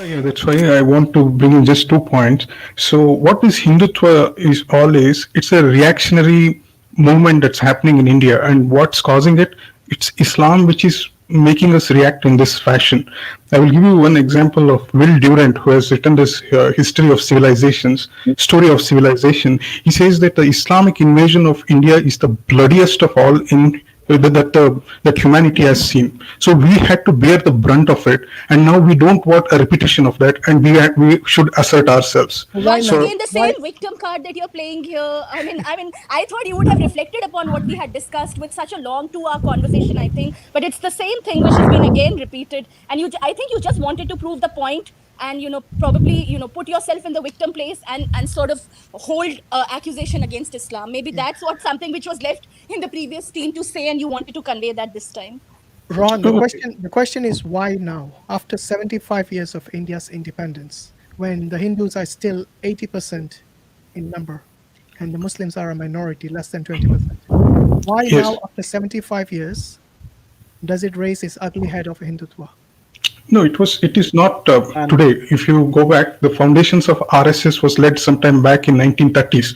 Yeah, that's why I want to bring in just 2 points. So, what this Hindutva is all is, it's a reactionary movement that's happening in India, and what's causing it? It's Islam, which is making us react in this fashion. I will give you one example of Will Durant, who has written this history of civilizations, story of civilization. He says that the Islamic invasion of India is the bloodiest of all in that humanity has seen. So we had to bear the brunt of it, and now we don't want a repetition of that, and we should assert ourselves. Why Once now? So again, the Why? same victim card that you're playing here. I thought you would have reflected upon what we had discussed with such a long 2 hour conversation, I think. But it's the same thing which has been again repeated. And I think you just wanted to prove the point and, probably, put yourself in the victim place and sort of hold accusation against Islam. Maybe that's what something which was left in the previous team to say, and you wanted to convey that this time. Ron, the okay. question is why now? After 75 years of India's independence, when the Hindus are still 80% in number and the Muslims are a minority, less than 20%. Why Yes. now, after 75 years, does it raise its ugly head of Hindutva? No, it was. It is not And today. If you go back, the foundations of RSS was led sometime back in 1930s,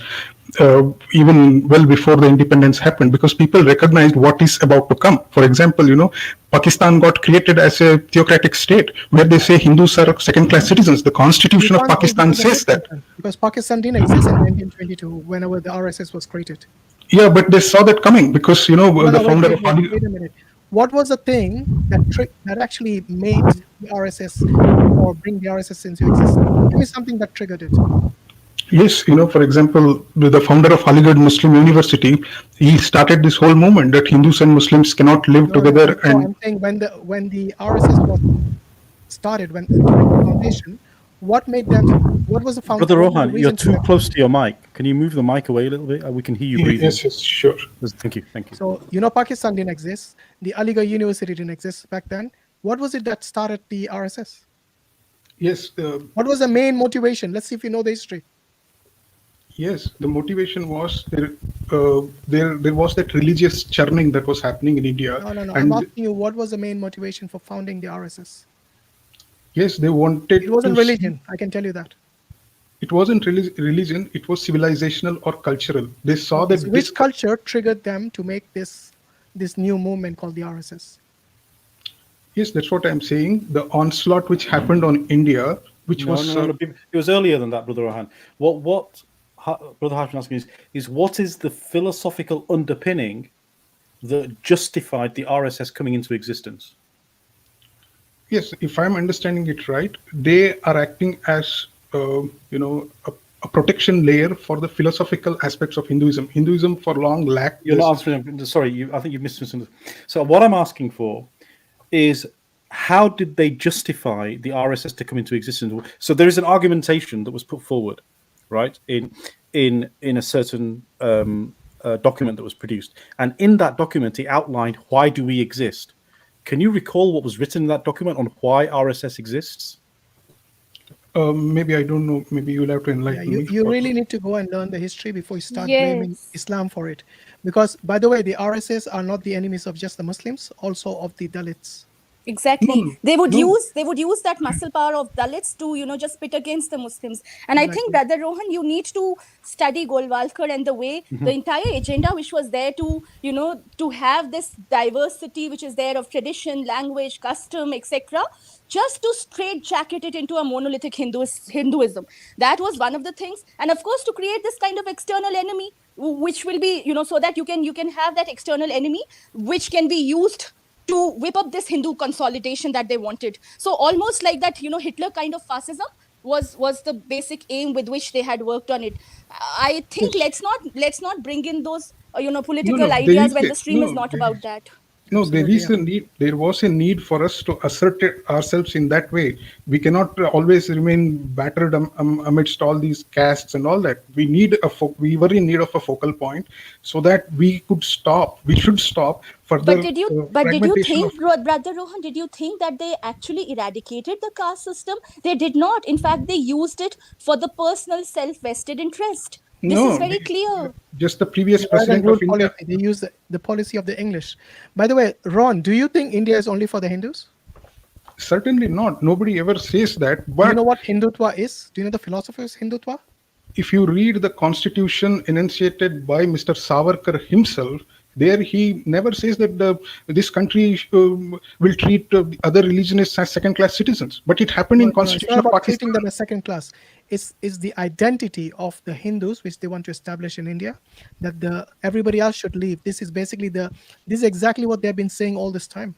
even well before the independence happened, because people recognized what is about to come. For example, Pakistan got created as a theocratic state where they say Hindus are second-class citizens. The You Constitution of can't say this Pakistan is a says that. misconception, because Pakistan didn't exist in 1922 whenever the RSS was created. Yeah, but they saw that coming because No, the no, wait, founder wait, of wait, wait a minute. What was the thing that actually made the RSS or bring the RSS into existence? Give me something that triggered it. Yes, for example, the founder of Aligarh Muslim University, he started this whole movement that Hindus and Muslims cannot live No, no, together. no. And I'm saying when the RSS was started, when during the foundation, what made them? What was the Brother what was the Rohan, you're reason for too them? close to your mic. Can you move the mic away a little bit? We can hear you breathing. yes, yes, sure. Thank you. Thank you. So Pakistan didn't exist. The Aligarh University didn't exist back then. What was it that started the RSS? Yes, What was the main motivation? Let's see if you know the history. yes. The motivation was there was that religious churning that was happening in India, No, no, no. I'm and asking you, what was the main motivation for founding the RSS? yes, they wanted It wasn't to. religion. I can tell you that. It wasn't religion. It was civilizational or cultural. They saw that So this. which culture triggered them to make this new movement called the RSS? Yes, that's what I'm saying. The onslaught which happened on India, which No, was no, no, no. It was earlier than that, Brother Rohan. What Brother Hashim asking is what is the philosophical underpinning that justified the RSS coming into existence? yes, if I'm understanding it right, they are acting as a protection layer for the philosophical aspects of Hinduism. Hinduism for long lacked You're this. not answering. Sorry, I think you've misunderstood. So what I'm asking for is how did they justify the RSS to come into existence? So there is an argumentation that was put forward, right, in a certain document that was produced, and in that document it outlined why do we exist. Can you recall what was written in that document on why RSS exists? Maybe I don't know. Maybe you'll have to Yeah, enlighten me. you really need to go and learn the history before you start blaming Yes. Islam for it. Because, by the way, the RSS are not the enemies of just the Muslims, also of the Dalits. Exactly. No, They would no. use that muscle power of Dalits to, just pit against the Muslims. And I think, Exactly. Brother Rohan, you need to study Golwalkar and the way the entire agenda which was there to have this diversity which is there of tradition, language, custom, etc., just to straight jacket it into a monolithic Hinduism. That was one of the things. And of course, to create this kind of external enemy, which will be, so that you can have that external enemy which can be used to whip up this Hindu consolidation that they wanted. So almost like that, Hitler kind of fascism was the basic aim with which they had worked on it. I think Yes. let's not bring in those No, political no. There ideas is when the stream is no. not about that. No, there Absolutely, is a need. There was a need for us to assert ourselves in that way. We cannot always remain battered amidst all these castes and all that. We were in need of a focal point so that we could stop. We should stop But further did you fragmentation of. think, Brother Rohan, did you think that they actually eradicated the caste system? They did not. In fact, they used it for the personal self-vested interest. This is No, very clear. just the previous Divide and president rule of India. policy. They use the policy of the English. By the way, Ron, do you think India is only for the Hindus? Certainly not. Nobody ever says that. Do you But know what Hindutva is? Do you know the philosopher's Hindutva? if you read the constitution enunciated by Mr. Savarkar himself, there he never says that this country will treat other religionists as second-class citizens. But it happened in No, it's Constitution not of about treating Pakistan. them as second class. It's the identity of the Hindus which they want to establish in India, that everybody else should leave. This is basically this is exactly what they've been saying all this time.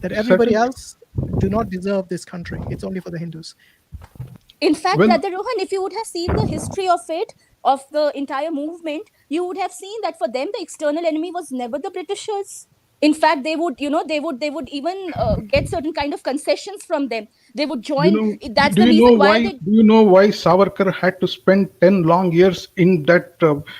That everybody Certainly. else do not deserve this country. It's only for the Hindus. In fact, Well, Brother Rohan, if you would have seen the history of it, of the entire movement, you would have seen that for them the external enemy was never the Britishers. In fact, they would, they would even get certain kind of concessions from them. They would you join. know, That's do the you know reason why why? they. Do you know why Savarkar had to spend 10 long years in that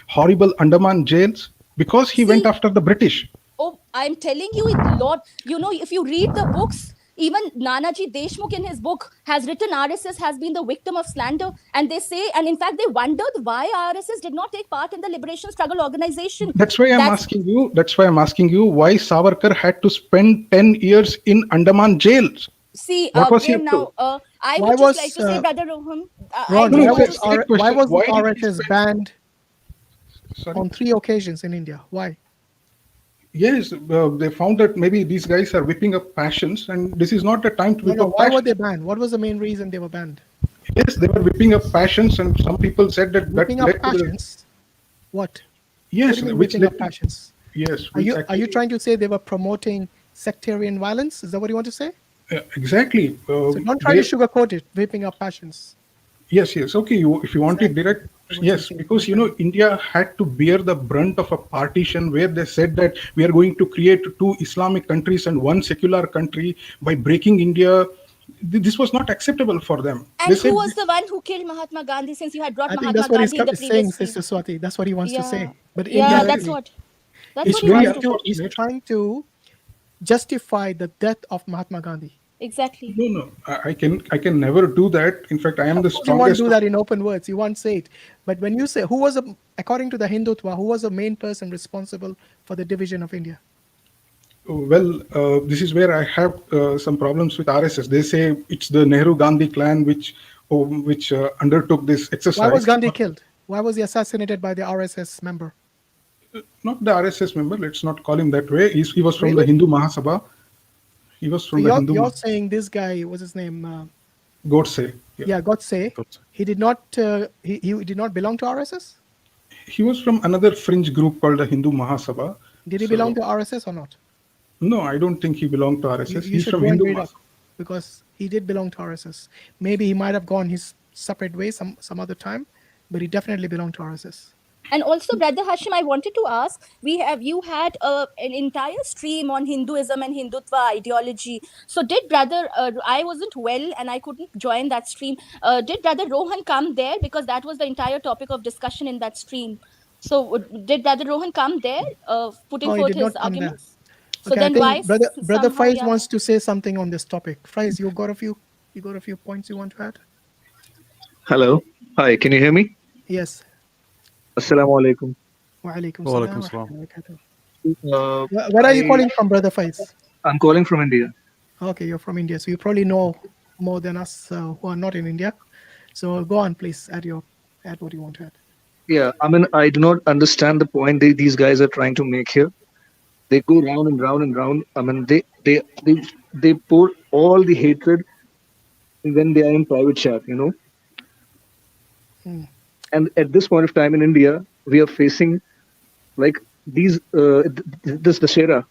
horrible Andaman jails? Because he went See, after the British. oh, I'm telling you, it lot. If you read the books, even Nanaji Deshmukh in his book has written RSS has been the victim of slander, and they say, and in fact, they wondered why RSS did not take part in the liberation struggle organization. That's why I'm That's asking you. That's why I'm asking you why Savarkar had to spend 10 years in Andaman jails. See, What was he again up to? now, I Why would just like was to say, Brother Rohan, I Ron? No, just no, want it's to a say, direct Why question. wasn't Why did he RSS spend? banned Sorry. on 3 occasions in India? Why? Yes, they found that maybe these guys are whipping up passions, and this is not the time to No, whip no. up Why were passions. they banned? What was the main reason they were banned? Yes, they were whipping up passions, and some people said that Whipping up led to the passions. What? What yes, do you mean which whipping up led to passions? yes, Are which you actually trying to say they were promoting sectarian violence? Is that what you want to say? exactly So don't try to they sugarcoat it. Whipping up passions. yes, okay. If you want it Exactly. direct, That's what you're yes, saying. because India had to bear the brunt of a partition where they said that we are going to create two Islamic countries and one secular country by breaking India. This was not acceptable for them. They and who said was the one who killed Mahatma Gandhi? Since you had brought I think Mahatma that's what Gandhi in the saying, previous Sister stream, Swati. That's what he wants to yeah, say. But yeah, that's exactly. indirectly, what that's It's what he very wants to. he's unfortunate. trying to justify the death of Mahatma Gandhi. Exactly. No. I can never do that. In fact, I am Of the course, you won't strongest. do that in open words. You won't say it. But when you say according to the Hindutva, who was the main person responsible for the division of India? Well, this is where I have some problems with RSS. They say it's the Nehru Gandhi clan which undertook this Why was exercise. Gandhi killed? Why was he assassinated by the RSS member? Not the RSS member. Let's not call him that way. He was from the Really? Hindu Mahasabha. He was So from the Hindu you're saying this guy, what's his name? Godse. Yeah. Yeah, Godse. Good. He did not. He did not belong to RSS. He was from another fringe group called the Hindu Mahasabha. Did he So belong to RSS or not? no, I don't think he belonged to RSS. You He's should from go and Hindu read up Mahasabha. because he did belong to RSS. Maybe he might have gone his separate way some other time, but he definitely belonged to RSS. And also, Brother Hashim, I wanted to ask: you had an entire stream on Hinduism and Hindutva ideology. So, did Brother? I wasn't well and I couldn't join that stream. Did Brother Rohan come there because that was the entire topic of discussion in that stream? So, did Brother Rohan come there, putting Oh, he forth did his not come there. arguments? So Okay, I then, why think brother somehow, Faiz yeah? wants to say something on this topic. Faiz, you got a few points you want to add? Hello. Hi, can you hear me? Yes. Assalamu alaikum. Wa alaikum Wa alaikum salam wa salam. rahmatullahi wa barakatuh. Uh, Where are you I, calling from, brother Faiz? I'm calling from India. Okay, you're from India, so you probably know more than us who are not in India. So go on, please. Add what you want to add. Yeah, I mean, I do not understand the point these guys are trying to make here. They go round and round and round. I mean, they pour all the hatred when they are in private chat. Hmm. And at this point of time in India, we are facing like this Dashera.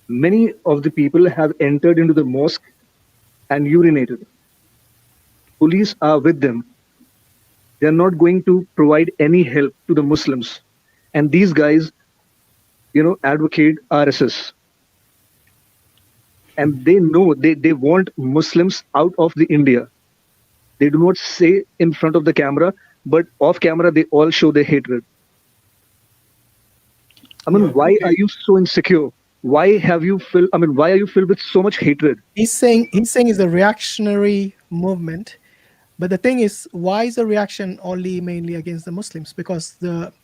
Many of the people have entered into the mosque and urinated. Police are with them. They are not going to provide any help to the Muslims. And these guys, advocate RSS. And they know they want Muslims out of the India. They do not say in front of the camera, but off camera, they all show their hatred. I mean, Yeah, why okay. are you so insecure? Why are you filled with so much hatred? He's saying it's a reactionary movement. But the thing is, why is the reaction only mainly against the Muslims? Because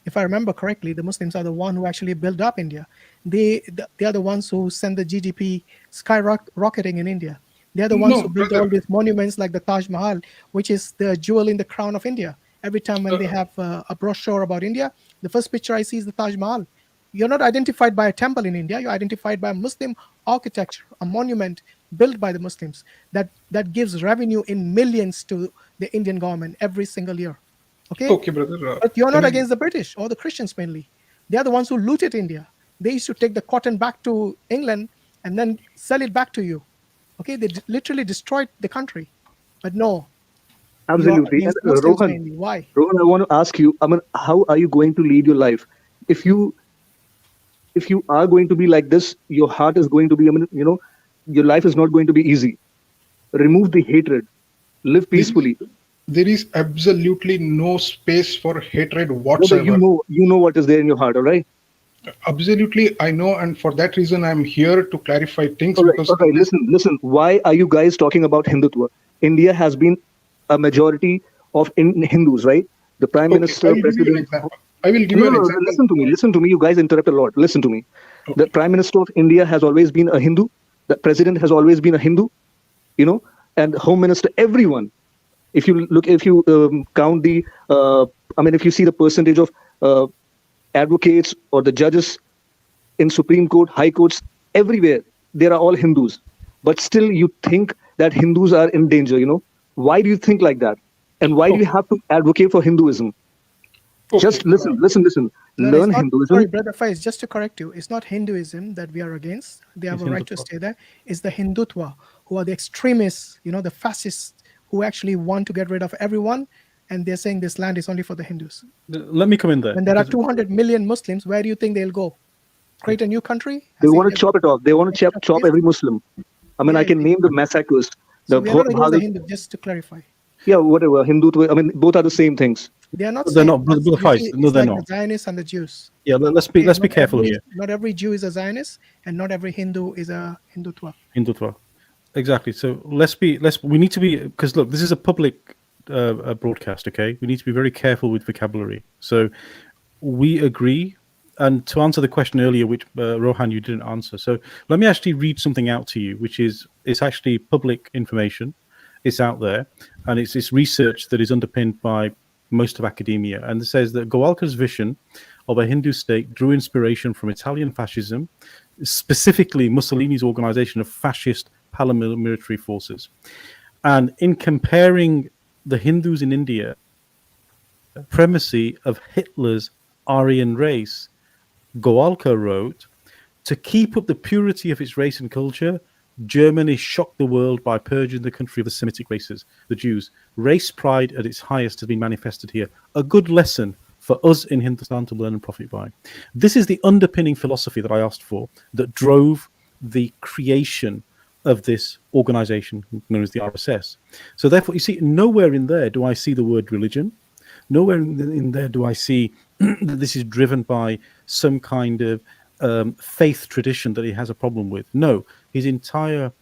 if I remember correctly, the Muslims are the one who actually built up India. They are the ones who send the GDP skyrocketing in India. They are the ones No, who built brother. all these monuments like the Taj Mahal, which is the jewel in the crown of India. Every time when they have a brochure about India, the first picture I see is the Taj Mahal. You're not identified by a temple in India. You're identified by Muslim architecture, a monument built by the Muslims that gives revenue in millions to the Indian government every single year. Okay, Okay, brother. but you're Can not I? against the British or the Christians mainly. They are the ones who looted India. They used to take the cotton back to England and then sell it back to you. Okay, they literally destroyed the country. But no, you are Absolutely. And against Muslims Rohan, mainly. Why? Rohan, I want to ask you, I mean, how are you going to lead your life? If you are going to be like this, your heart is going to be, I mean, your life is not going to be easy. Remove the hatred, live There is peacefully. there is absolutely no space for hatred Brother, you whatsoever. know, you know what is there in your heart, all right? Absolutely, I know, and for that reason, I'm here to clarify things All right, because all right. Listen. Why are you guys talking about Hindutva? India has been a majority of Hindus, right? The prime okay, I minister, will give you an president. example. I will give No, you an no, no. example. Listen to me. Listen to me. You guys interrupt a lot. Listen to me. The Okay. prime minister of India has always been a Hindu. The president has always been a Hindu. You know, and home minister, everyone. If you count the, I mean, if you see the percentage of uh, advocates or the judges in Supreme Court, high courts, everywhere, there are all Hindus. But still, you think that Hindus are in danger. Why do you think like that? And why do you Okay. have to advocate for Hinduism? Okay. Just listen. No, no, it's Learn not. Sorry, Hinduism. brother Faiz, just to correct you, it's not Hinduism that we are against. They have It's a right to Hindutva. stay there. It's the Hindutva who are the extremists, the fascists who actually want to get rid of everyone, and they're saying this land is only for the Hindus. Let me come in there When there are because 200 million Muslims, where do you think they'll go? Create a new country? They Has want to India chop got it off. They want to chop, extra chop space? every Muslim. I mean, Yeah, I can name the massacres, so the we are not against the Bhagat, Hindu, just to clarify. yeah, whatever, Hindutva. I mean, both are the same things. They are not they're saying not. Brother you Faiz, see, no, it's they're like the not. Zionists and the Jews. Yeah, let's Okay, be careful here. not every Jew is a Zionist, and not every Hindu is a Hindutva. Hindutva. Exactly. So we need to be, because look, this is a public broadcast. Okay, we need to be very careful with vocabulary. So we agree. And to answer the question earlier, which Rohan you didn't answer, so let me actually read something out to you, which is it's actually public information. It's out there, and it's research that is underpinned by most of academia. And it says that Gowalkar's vision of a Hindu state drew inspiration from Italian fascism, specifically Mussolini's organization of fascist paramilitary forces. And in comparing the Hindus in India, supremacy of Hitler's Aryan race, Gowalkar wrote, to keep up the purity of its race and culture, Germany shocked the world by purging the country of the Semitic races, the Jews. Race pride at its highest has been manifested here. A good lesson for us in Hindustan to learn and profit by. This is the underpinning philosophy that I asked for that drove the creation of this organization known as the RSS. So therefore, you see, nowhere in there do I see the word religion. Nowhere in there do I see that this is driven by some kind of faith tradition that he has a problem with. No, his entire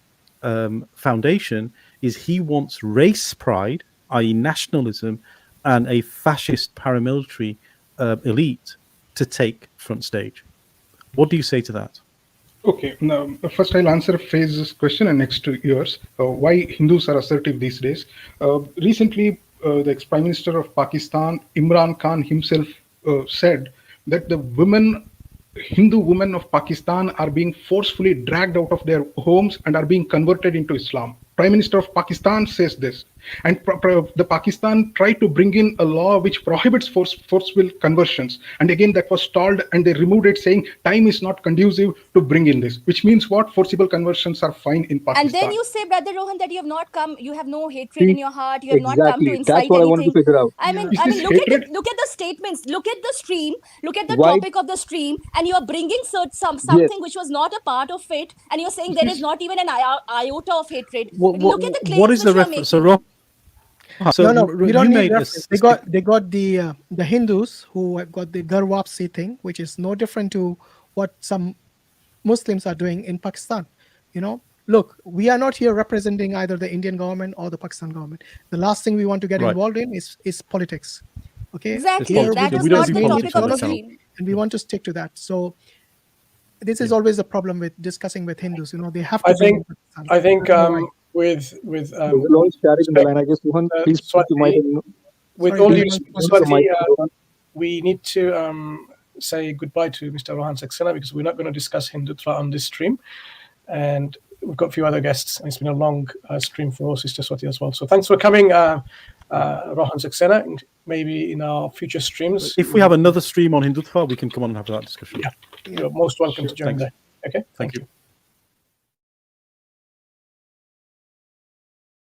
foundation is he wants race pride, i.e. nationalism, and a fascist paramilitary elite to take front stage. What do you say to that? Okay, now first I'll answer Faiz's question and next to yours. Why Hindus are assertive these days? Recently, the ex-Prime Minister of Pakistan, Imran Khan himself said that the Hindu women of Pakistan are being forcefully dragged out of their homes and are being converted into Islam. Prime Minister of Pakistan says this. And the Pakistan tried to bring in a law which prohibits forceful conversions. And again, that was stalled and they removed it, saying time is not conducive to bring in this, which means what? Forcible conversions are fine in Pakistan. And then you say, Brother Rohan, that you have not come, you have no hatred in See, your heart, you have not come to exactly. That's incite what I wanted to anything. figure out. I mean, Yeah. Is this hatred? look at the statements, look at the stream, look at the Why? topic of the stream, and you are bringing Yes. something which was not a part of it, and you're saying Is there is this not even an iota of hatred. What, Look at the what claims is the which you are reference? So, making. Rohan, so No, we don't you need made reference. They got the Hindus who have got the Garwapsi thing, which is no different to what some Muslims are doing in Pakistan. Look, we are not here representing either the Indian government or the Pakistan government. The last thing we want to get Right. involved in is politics. Okay, Exactly. Here we That is We don't not do the mainly topic politics on of the this channel. theology, stream. and we want to stick to that. So this is always a problem with discussing with Hindus. They have to I be in think Pakistan. I think I don't know why. with There's a lot of static in the line. I guess, Rohan, please put the mic in. with Sorry, all Rohan, due one respect, second. we need to say goodbye to Mr. Rohan Saxena because we're not going to discuss Hindutva on this stream. And we've got a few other guests. And it's been a long stream for Sister Swati as well. So thanks for coming, Rohan Saxena. And maybe in our future streams, If we have another stream on Hindutva, we can come on and have that discussion. you're most welcome to join Thanks. there. Okay, Thank you.